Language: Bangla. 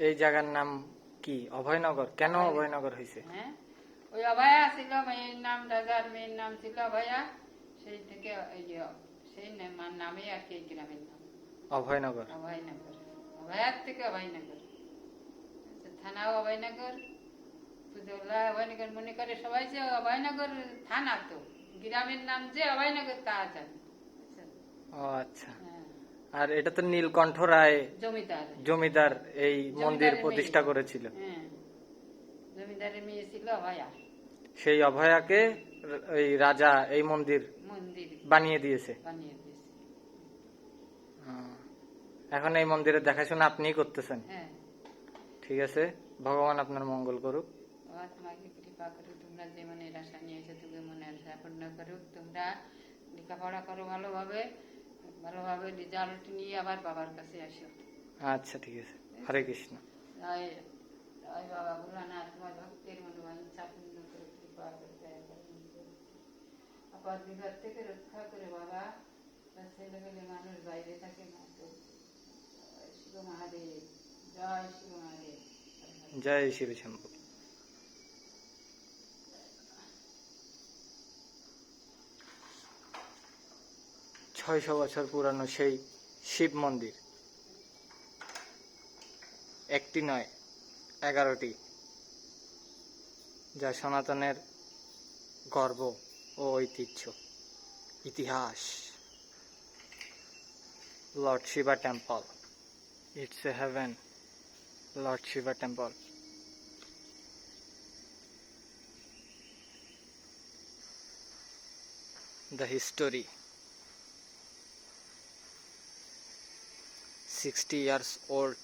এই জায়গার নাম কি? অভয়নগর। কেন অভয়নগর হয়েছে? হ্যাঁ, ওই অভয়া ছিল মেয়ের নাম, রাজার মেয়ের নাম ছিল অভয়া, সেই থেকে এই যে সেই নামে আর কি গ্রামের নাম অভয়নগর। অভয়নগর। অভয়ার থেকে অভয়নগর, থানাও অভয়নগর, পুজোলা অভয়নগর মনে করে সবাই, যে অভয়নগর থানা, তো গ্রামের নাম যে অভয়নগর তা জানি। ও আচ্ছা। আর এটা তো নীলকণ্ঠ রায় জমিদার জমিদার এই মন্দির জমিদারের প্রতিষ্ঠা মেয়ে। করেছিল। হ্যাঁ, জমিদারের মেয়ে ছিল অভয়া। সেই অভয়াকে এই রাজা এই মন্দির মন্দির বানিয়ে দিয়েছে। বানিয়ে দিয়েছে। এখন এই মন্দিরের দেখাশোনা আপনিই করতেছেন। হ্যাঁ, ঠিক আছে, ভগবান আপনার মঙ্গল করুক। বাবা তোমাকে কৃপা করুক, তোমরা যে মনের আশা নিয়েছো তুমি মনের আশা পূর্ণ করুক। তোমরা লেখাপড়া করো ভালোভাবে, ভালোভাবে রেজাল্ট নিয়ে আবার বাবার কাছে আসো। আচ্ছা ঠিক আছে, হরে কৃষ্ণ। জয় জয় বাবা ভোলানাথ, তোমার ভক্তের মনোবাঞ্ছা পূর্ণ করে কৃপা করে দয়া করে আপাত বিপদ থেকে রক্ষা করে বাবা। ছেলে পেলে মানুষ বাইরে থাকে না তো। শিব মহাদেব, জয় শিব মহাদেব। জয় শিব শম্ভু। 600 বছর পুরানো সেই শিব মন্দির, একটি নয় 11টি, যা সনাতনের গর্ব ও ঐতিহ্য, ইতিহাস। Lord Shiva temple, it's a heaven. Lord Shiva temple. The history, 60 years old.